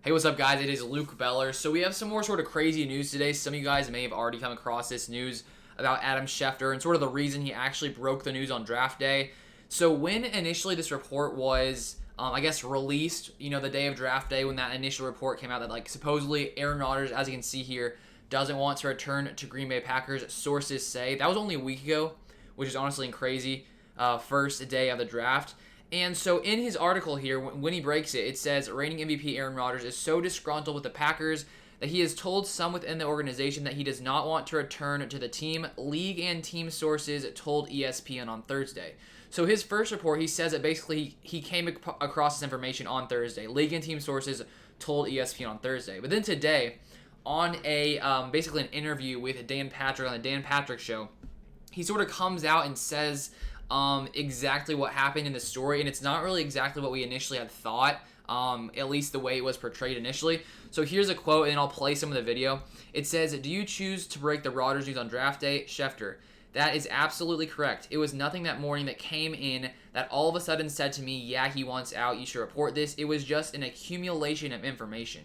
Hey, what's up, guys? It is Luke Beller. So we have some more sort of crazy news today. Some of you guys may have already come across this news about Adam Schefter and sort of the reason he actually broke the news on draft day. So when initially this report was, released, the day of draft day, when that initial report came out that, supposedly Aaron Rodgers, as you can see here, doesn't want to return to Green Bay Packers, sources say. That was only a week ago, which is honestly crazy. First day of the draft. And so in his article here, when he breaks it, it says reigning MVP Aaron Rodgers is so disgruntled with the Packers that he has told some within the organization that he does not want to return to the team. League and team sources told ESPN on Thursday. So his first report, he says that basically he came across this information on Thursday. League and team sources told ESPN on Thursday. But then today, on basically an interview with Dan Patrick on the Dan Patrick Show, he sort of comes out and says exactly what happened in the story, and it's not really exactly what we initially had thought, at least the way it was portrayed initially. So here's a quote, and I'll play some of the video. It says, "Do you choose to break the Rodgers news on draft day? Schefter. That is absolutely correct. It was nothing that morning that came in that all of a sudden said to me, yeah, he wants out, you should report this. It was just an accumulation of information."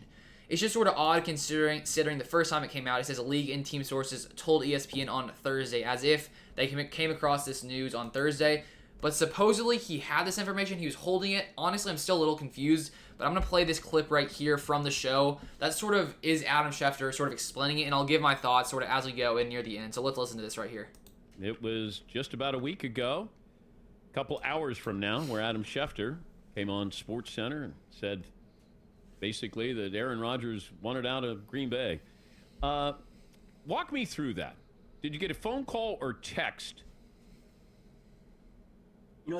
It's just sort of odd considering the first time it came out, it says league and team sources told ESPN on Thursday, as if they came across this news on Thursday. But supposedly he had this information, he was holding it. Honestly, I'm still a little confused, but I'm going to play this clip right here from the show. That sort of is Adam Schefter sort of explaining it, and I'll give my thoughts sort of as we go in near the end. So let's listen to this right here. It was just about a week ago, a couple hours from now, where Adam Schefter came on SportsCenter and said basically that Aaron Rodgers wanted out of Green Bay. Walk me through that. Did you get a phone call or text?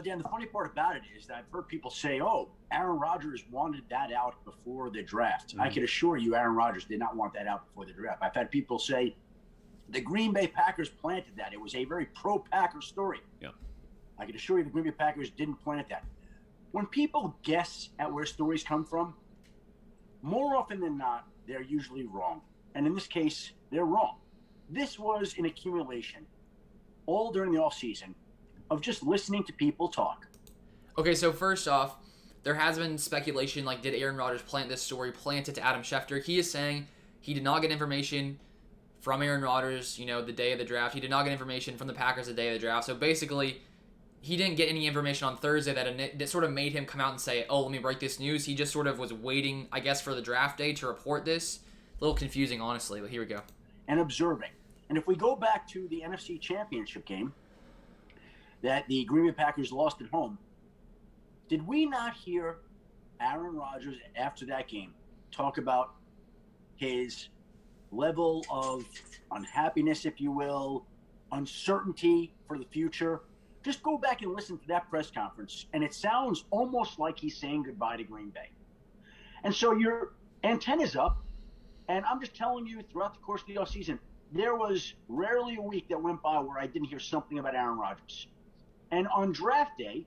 Dan, the funny part about it is that I've heard people say, oh, Aaron Rodgers wanted that out before the draft. I can assure you Aaron Rodgers did not want that out before the draft. I've had people say the Green Bay Packers planted that. It was a very pro-Packer story. Yeah. I can assure you the Green Bay Packers didn't plant that. When people guess at where stories come from, more often than not, they're usually wrong. And in this case, they're wrong. This was an accumulation all during the offseason of just listening to people talk. Okay, so first off, there has been speculation, did Aaron Rodgers plant this story, plant it to Adam Schefter? He is saying he did not get information from Aaron Rodgers, the day of the draft. He did not get information from the Packers the day of the draft. So basically, he didn't get any information on Thursday that sort of made him come out and say, oh, let me break this news. He just sort of was waiting, I guess, for the draft day to report this. A little confusing, honestly, but here we go. And observing. And if we go back to the NFC Championship game that the Green Bay Packers lost at home, did we not hear Aaron Rodgers after that game talk about his level of unhappiness, if you will, uncertainty for the future? Just go back and listen to that press conference, and it sounds almost like he's saying goodbye to Green Bay. And so your antenna's up, and I'm just telling you, throughout the course of the offseason, there was rarely a week that went by where I didn't hear something about Aaron Rodgers. And on draft day,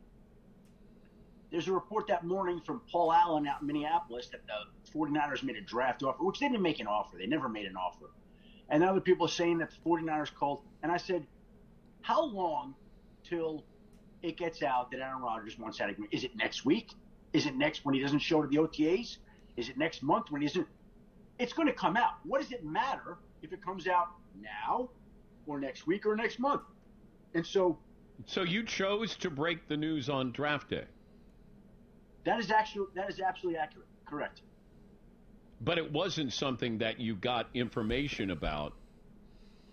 there's a report that morning from Paul Allen out in Minneapolis that the 49ers made a draft offer, which they didn't make an offer. They never made an offer. And other people are saying that the 49ers called. And I said, how long till it gets out that Aaron Rodgers wants out of Green Bay? Is it next week? Is it next when he doesn't show to the OTAs? Is it next month when he isn't? It's going to come out. What does it matter if it comes out now or next week or next month? And so you chose to break the news on draft day. That is absolutely accurate. Correct. But it wasn't something that you got information about.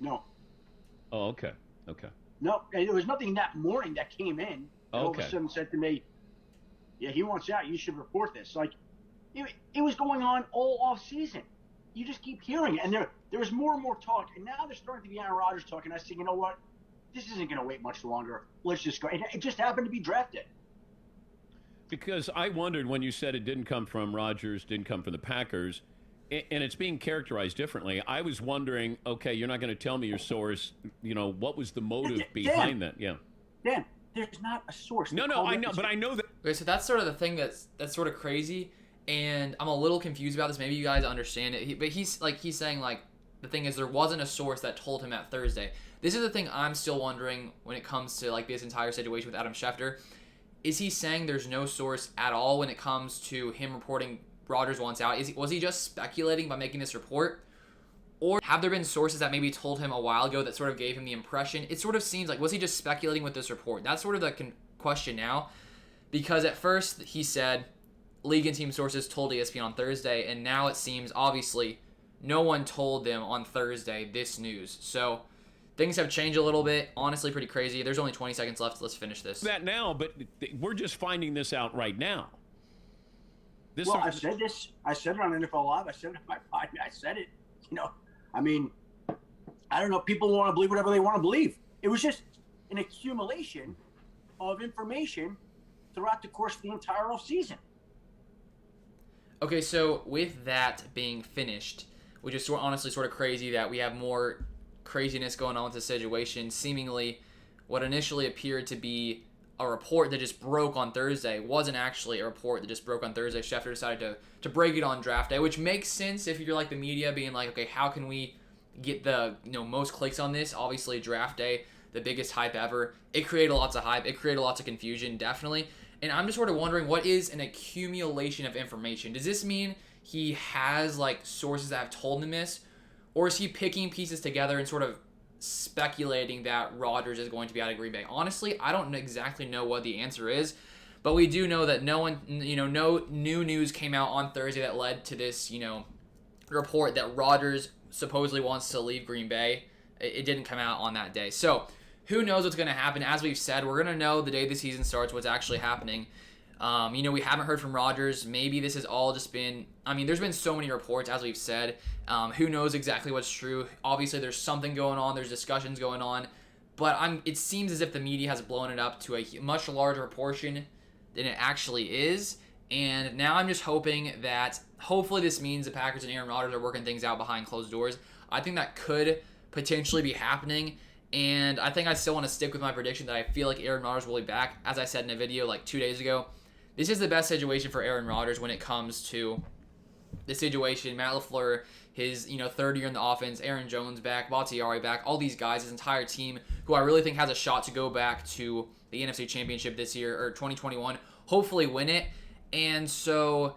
No. Oh, okay. No, and there was nothing that morning that came in that all of a sudden said to me, yeah, he wants out. You should report this. It was going on all off season. You just keep hearing it. And there was more and more talk. And now there's starting to be Aaron Rodgers talking. I said, you know what? This isn't going to wait much longer. Let's just go. It just happened to be drafted. Because I wondered when you said it didn't come from Rodgers, didn't come from the Packers, and it's being characterized differently. I was wondering, okay, you're not going to tell me your source. What was the motive behind that? Yeah. Dan, there's not a source. No, I know, but I know that. Okay, so that's sort of the thing that's sort of crazy, and I'm a little confused about this. Maybe you guys understand it, but he's saying the thing is there wasn't a source that told him that Thursday. This is the thing I'm still wondering when it comes to this entire situation with Adam Schefter. Is he saying there's no source at all when it comes to him reporting Rodgers wants out? Was he just speculating by making this report? Or have there been sources that maybe told him a while ago that sort of gave him the impression? It sort of seems like, was he just speculating with this report? That's sort of the question now. Because at first he said league and team sources told ESPN on Thursday, and now it seems obviously no one told them on Thursday this news. So things have changed a little bit. Honestly, pretty crazy. There's only 20 seconds left. Let's finish this. That now, but we're just finding this out right now. I said this. I said it on NFL Live. I said it on my podcast. I said it. I mean, I don't know. People want to believe whatever they want to believe. It was just an accumulation of information throughout the course of the entire offseason. Okay, so with that being finished, which is honestly sort of crazy that we have more craziness going on with the situation. Seemingly, what initially appeared to be a report that just broke on Thursday wasn't actually a report that just broke on Thursday. Schefter decided to break it on draft day, which makes sense if you're like the media being like, okay, how can we get the most clicks on this? Obviously, draft day, the biggest hype ever. It created lots of hype. It created lots of confusion, definitely. And I'm just sort of wondering, what is an accumulation of information? Does this mean he has like sources that have told him this, or is he picking pieces together and sort of speculating that Rodgers is going to be out of Green Bay? Honestly, I don't exactly know what the answer is, but we do know that no new news came out on Thursday that led to this, report that Rodgers supposedly wants to leave Green Bay. It didn't come out on that day. So who knows what's going to happen? As we've said, we're going to know the day the season starts what's actually happening. We haven't heard from Rodgers. Maybe this has all just been, there's been so many reports, as we've said. Who knows exactly what's true? Obviously, there's something going on. There's discussions going on. But it seems as if the media has blown it up to a much larger proportion than it actually is. And now I'm just hoping that, hopefully this means the Packers and Aaron Rodgers are working things out behind closed doors. I think that could potentially be happening. And I think I still want to stick with my prediction that I feel like Aaron Rodgers will be back. As I said in a video like 2 days ago, this is the best situation for Aaron Rodgers when it comes to the situation. Matt LaFleur, his third year in the offense, Aaron Jones back, Bakhtiari back, all these guys, his entire team, who I really think has a shot to go back to the NFC Championship this year, or 2021, hopefully win it. And so,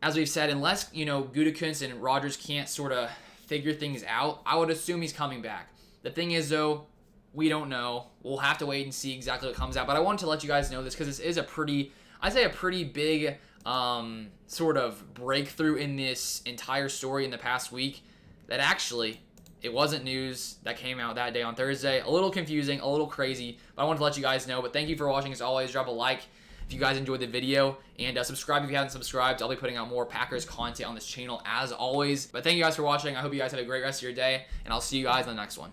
as we've said, unless, Gutekunst and Rodgers can't sort of figure things out, I would assume he's coming back. The thing is, though, we don't know. We'll have to wait and see exactly what comes out. But I wanted to let you guys know this because this is a pretty big sort of breakthrough in this entire story in the past week, that actually it wasn't news that came out that day on Thursday. A little confusing, a little crazy, but I wanted to let you guys know. But thank you for watching. As always, drop a like if you guys enjoyed the video, and subscribe if you haven't subscribed. I'll be putting out more Packers content on this channel as always. But thank you guys for watching. I hope you guys have a great rest of your day, and I'll see you guys in the next one.